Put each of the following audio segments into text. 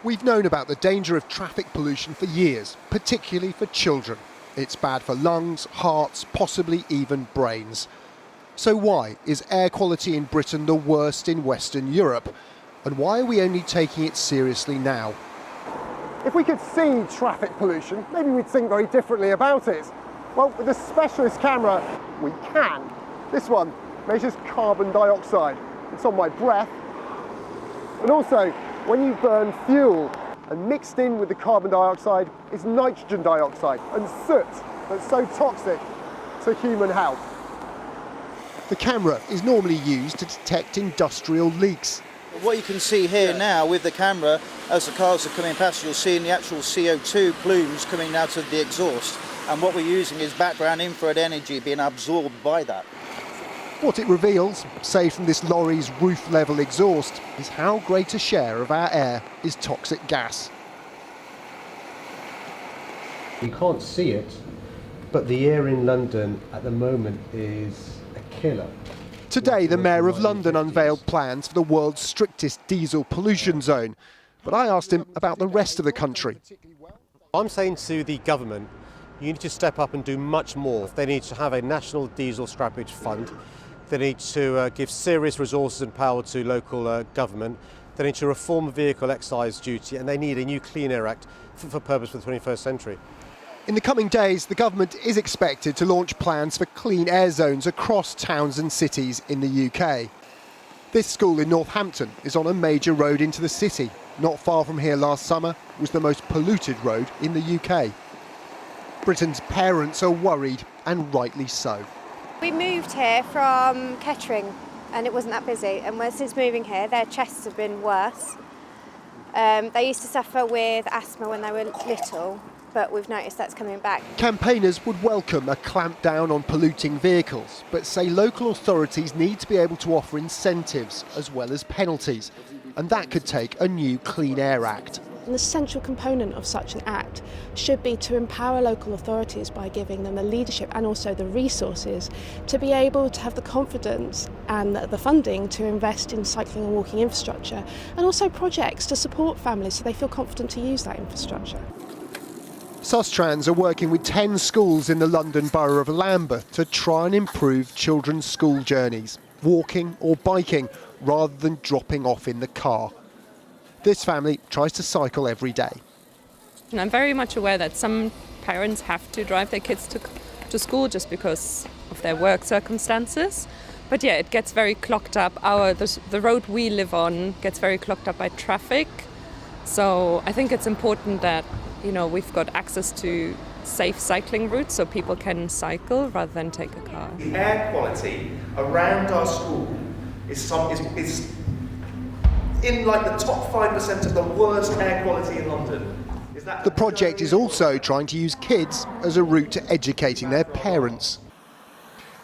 We've known about the danger of traffic pollution for years, particularly for children. It's bad for lungs, hearts, possibly even brains. So why is air quality in Britain the worst in Western Europe? And why are we only taking it seriously now? If we could see traffic pollution, maybe we'd think very differently about it. Well, with a specialist camera, we can. This one measures carbon dioxide. It's on my breath. And also, when you burn fuel, and mixed in with the carbon dioxide is nitrogen dioxide and soot that's so toxic to human health. The camera is normally used to detect industrial leaks. What you can see here now with the camera, as the cars are coming past, you'll see in the actual CO2 plumes coming out of the exhaust. And what we're using is background infrared energy being absorbed by that. What it reveals, say from this lorry's roof-level exhaust, is how great a share of our air is toxic gas. You can't see it, but the air in London at the moment is a killer. Today, the Mayor of London unveiled plans for the world's strictest diesel pollution zone. But I asked him about the rest of the country. I'm saying to the government, you need to step up and do much more. They need to have a national diesel scrappage fund. They need to give serious resources and power to local government. They need to reform the vehicle excise duty, and they need a new Clean Air Act for purpose for the 21st century. In the coming days, the government is expected to launch plans for clean air zones across towns and cities in the UK. This school in Northampton is on a major road into the city. Not far from here last summer was the most polluted road in the UK. Britain's parents are worried, and rightly so. We moved here from Kettering and it wasn't that busy, and since moving here their chests have been worse. They used to suffer with asthma when they were little, but we've noticed that's coming back. Campaigners would welcome a clampdown on polluting vehicles, but say local authorities need to be able to offer incentives as well as penalties, and that could take a new Clean Air Act. An essential component of such an act should be to empower local authorities by giving them the leadership and also the resources to be able to have the confidence and the funding to invest in cycling and walking infrastructure, and also projects to support families so they feel confident to use that infrastructure. Sustrans are working with 10 schools in the London Borough of Lambeth to try and improve children's school journeys, walking or biking rather than dropping off in the car. This family tries to cycle every day. And I'm very much aware that some parents have to drive their kids to school just because of their work circumstances. But yeah, it gets very clogged up. The road we live on gets very clogged up by traffic. So I think it's important that, we've got access to safe cycling routes so people can cycle rather than take a car. The air quality around our school is in like the top 5% of the worst air quality in London. The project is also trying to use kids as a route to educating their parents.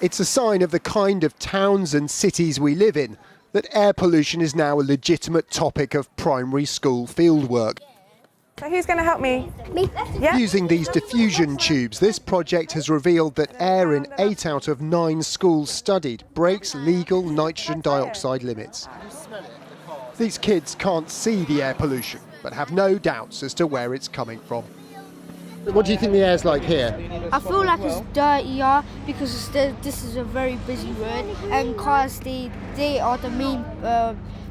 It's a sign of the kind of towns and cities we live in that air pollution is now a legitimate topic of primary school fieldwork. So who's going to help me? Me? Yeah. Using these diffusion tubes, this project has revealed that air in 8 out of 9 schools studied breaks legal nitrogen dioxide limits. These kids can't see the air pollution, but have no doubts as to where it's coming from. What do you think the air's like here? I feel like it's dirtier because this is a very busy road, and cars they are the main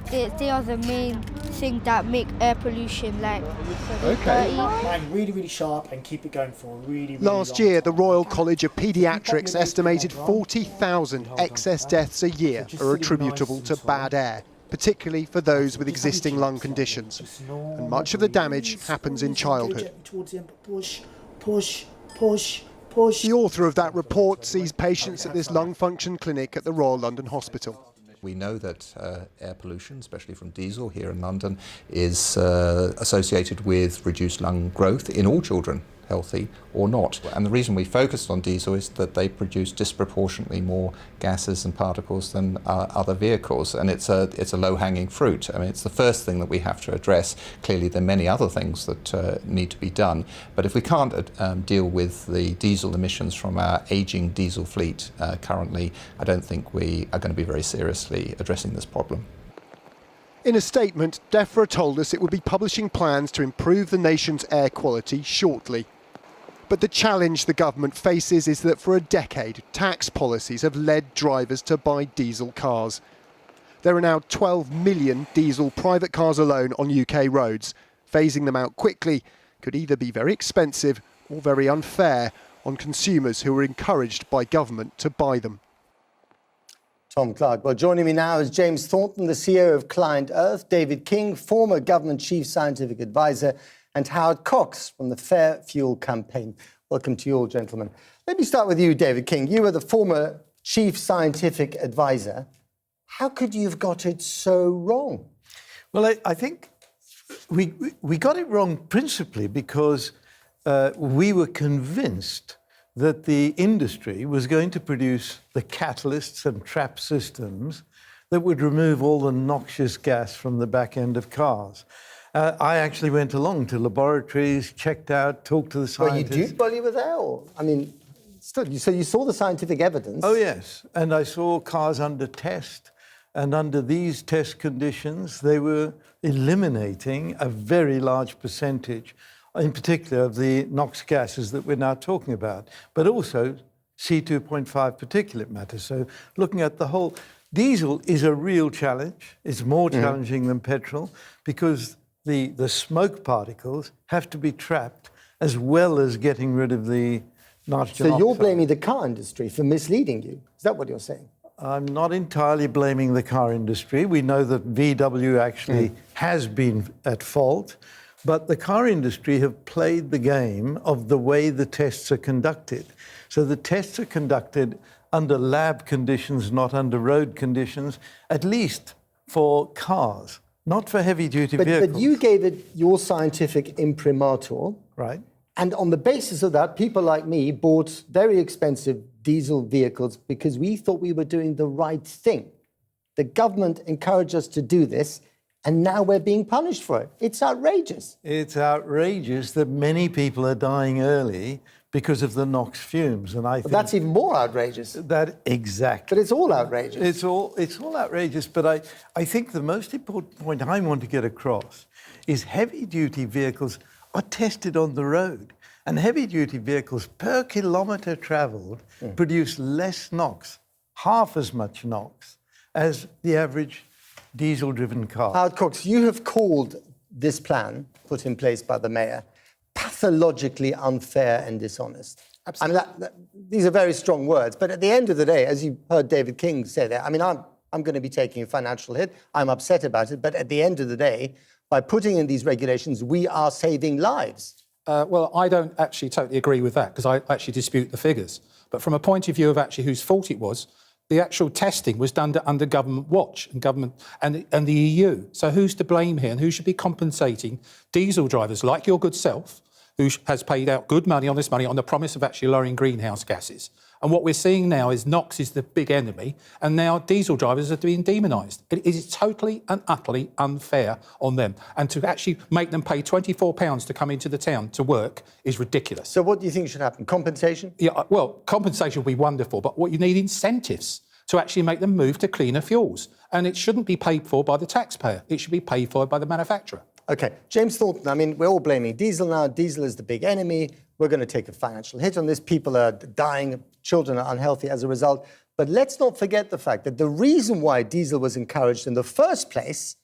they are the main thing that make air pollution dirty. Mind really sharp and keep it going for a really Last year, the Royal College of Paediatrics estimated 40,000 excess deaths a year are attributable to bad air, particularly for those with existing lung conditions. And much of the damage happens in childhood. The author of that report sees patients at this lung function clinic at the Royal London Hospital. We know that air pollution, especially from diesel here in London, is associated with reduced lung growth in all children, healthy or not. And the reason we focused on diesel is that they produce disproportionately more gases and particles than other vehicles, and it's a low-hanging fruit. I mean, it's the first thing that we have to address. Clearly, there are many other things that need to be done, but if we can't deal with the diesel emissions from our ageing diesel fleet currently, I don't think we are going to be very seriously addressing this problem. In a statement, DEFRA told us it would be publishing plans to improve the nation's air quality shortly. But the challenge the government faces is that for a decade, tax policies have led drivers to buy diesel cars. There are now 12 million diesel private cars alone on UK roads. Phasing them out quickly could either be very expensive or very unfair on consumers who are encouraged by government to buy them. Tom Clark. Well, joining me now is James Thornton, the CEO of Client Earth, David King, former government chief scientific advisor, and Howard Cox from the Fair Fuel Campaign. Welcome to you all, gentlemen. Let me start with you, David King. You were the former chief scientific advisor. How could you have got it so wrong? Well, I think we got it wrong principally because we were convinced that the industry was going to produce the catalysts and trap systems that would remove all the noxious gas from the back end of cars. I actually went along to laboratories, checked out, talked to the scientists. Well, you did while you were there? Or, I mean, still, so you saw the scientific evidence? Oh, yes. And I saw cars under test. And under these test conditions, they were eliminating a very large percentage, in particular of the NOx gases that we're now talking about, but also C2.5 particulate matter. So looking at the whole, diesel is a real challenge. It's more challenging than petrol because the smoke particles have to be trapped as well as getting rid of the nitrogen oxide. So you're blaming the car industry for misleading you? Is that what you're saying? I'm not entirely blaming the car industry. We know that VW actually has been at fault, but the car industry have played the game of the way the tests are conducted. So the tests are conducted under lab conditions, not under road conditions, at least for cars, not for heavy-duty vehicles. But you gave it your scientific imprimatur. Right. And on the basis of that, people like me bought very expensive diesel vehicles because we thought we were doing the right thing. The government encouraged us to do this, and now we're being punished for it. It's outrageous. It's outrageous that many people are dying early because of the NOx fumes, and I think that's even more outrageous. That exactly. But it's all outrageous. It's all outrageous. But I think the most important point I want to get across is heavy-duty vehicles are tested on the road, and heavy-duty vehicles per kilometre travelled produce less NOx, half as much NOx as the average diesel-driven car. Howard Cox, you have called this plan put in place by the mayor pathologically unfair and dishonest. Absolutely. I mean, these are very strong words, but at the end of the day, as you heard David King say there, I mean, I'm going to be taking a financial hit. I'm upset about it, but at the end of the day, by putting in these regulations, we are saving lives. Well, I don't actually totally agree with that because I actually dispute the figures. But from a point of view of actually whose fault it was, the actual testing was done under government watch and government and the EU. So who's to blame here and who should be compensating diesel drivers like your good self, who has paid out good money on this money on the promise of actually lowering greenhouse gases? And what we're seeing now is NOx is the big enemy, and now diesel drivers are being demonised. It is totally and utterly unfair on them. And to actually make them pay £24 to come into the town to work is ridiculous. So what do you think should happen? Compensation? Yeah, well, compensation would be wonderful, but what you need incentives to actually make them move to cleaner fuels. And it shouldn't be paid for by the taxpayer. It should be paid for by the manufacturer. OK, James Thornton, I mean, we're all blaming diesel now. Diesel is the big enemy. We're going to take a financial hit on this. People are dying. Children are unhealthy as a result. But let's not forget the fact that the reason why diesel was encouraged in the first place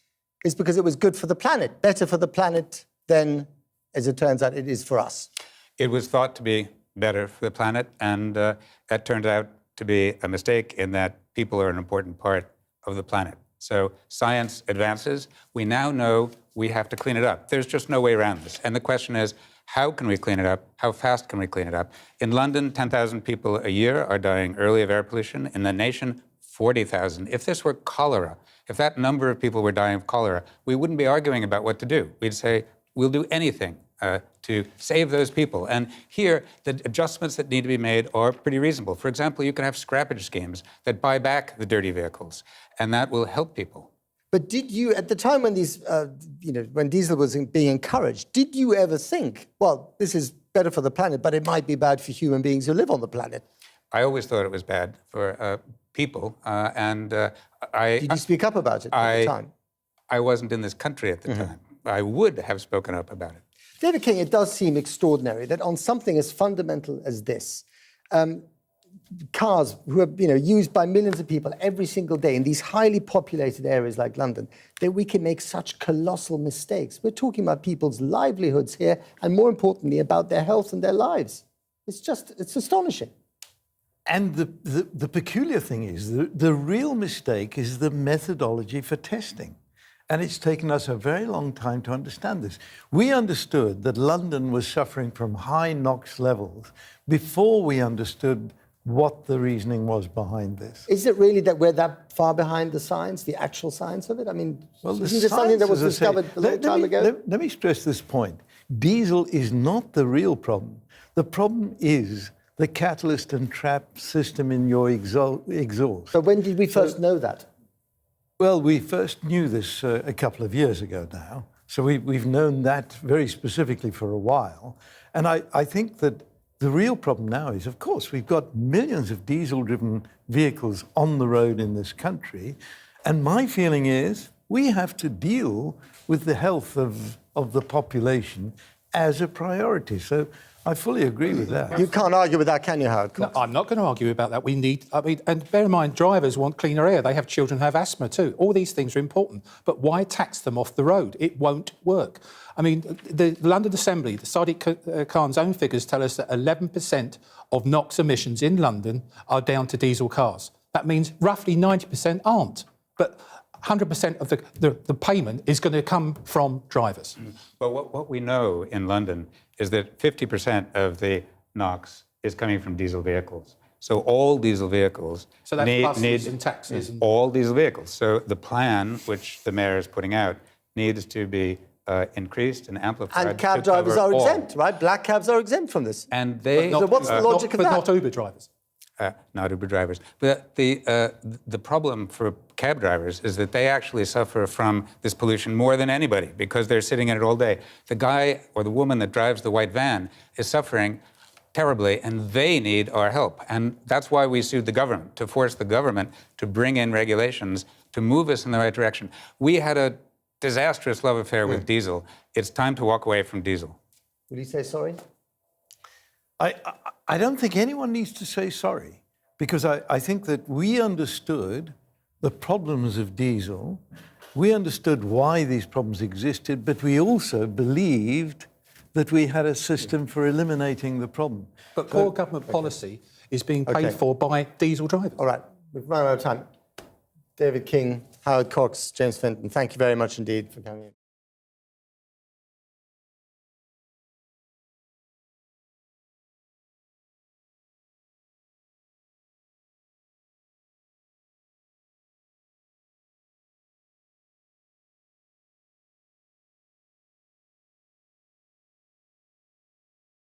is because it was good for the planet, better for the planet than, as it turns out, it is for us. It was thought to be better for the planet, and that turned out to be a mistake in that people are an important part of the planet. So science advances. We now know we have to clean it up. There's just no way around this. And the question is, how can we clean it up? How fast can we clean it up? In London, 10,000 people a year are dying early of air pollution. In the nation, 40,000. If this were cholera, if that number of people were dying of cholera, we wouldn't be arguing about what to do. We'd say, we'll do anything to save those people. And here, the adjustments that need to be made are pretty reasonable. For example, you can have scrappage schemes that buy back the dirty vehicles, and that will help people. But did you, at the time when these, when diesel was being encouraged, did you ever think, well, this is better for the planet, but it might be bad for human beings who live on the planet? I always thought it was bad for people, and Did you speak up about it at the time? I wasn't in this country at the time. I would have spoken up about it. David King, it does seem extraordinary that on something as fundamental as this, cars who are used by millions of people every single day in these highly populated areas like London, that we can make such colossal mistakes. We're talking about people's livelihoods here, and more importantly, about their health and their lives. It's astonishing. And the peculiar thing is, the real mistake is the methodology for testing. And it's taken us a very long time to understand this. We understood that London was suffering from high NOx levels before we understood what the reasoning was behind this. Is it really that we're that far behind the science, the actual science of it? I mean, well, isn't this something that was discovered a long time ago? Let me stress this point. Diesel is not the real problem. The problem is the catalyst and trap system in your exhaust. So when did we first know that? Well, we first knew this a couple of years ago now. So we've known that very specifically for a while. And I think that the real problem now is, of course, we've got millions of diesel-driven vehicles on the road in this country. And my feeling is we have to deal with the health of the population as a priority. So I fully agree with that. You can't argue with that, can you, Howard? No, I'm not going to argue about that. And bear in mind, drivers want cleaner air. They have children who have asthma too. All these things are important. But why tax them off the road? It won't work. I mean, the London Assembly, the Sadiq Khan's own figures tell us that 11% of NOx emissions in London are down to diesel cars. That means roughly 90% aren't. But 100% of the payment is going to come from drivers. But what we know in London is that 50% of the NOx is coming from diesel vehicles. So all diesel vehicles so that's buses and taxis. All diesel vehicles. So the plan, which the mayor is putting out, needs to be increased and amplified. And cab drivers are exempt, right? Black cabs are exempt from this. And they. So what's the logic of that? But not Uber drivers. Not Uber drivers. But the problem for cab drivers is that they actually suffer from this pollution more than anybody because they're sitting in it all day. The guy or the woman that drives the white van is suffering terribly, and they need our help. And that's why we sued the government, to force the government to bring in regulations to move us in the right direction. We had a disastrous love affair with diesel. It's time to walk away from diesel. Will you say sorry? I don't think anyone needs to say sorry, because I think that we understood the problems of diesel, we understood why these problems existed, but we also believed that we had a system for eliminating the problem. But poor government policy is being paid for by diesel drivers. All right, we've run out of time. David King, Howard Cox, James Fenton, thank you very much indeed for coming in.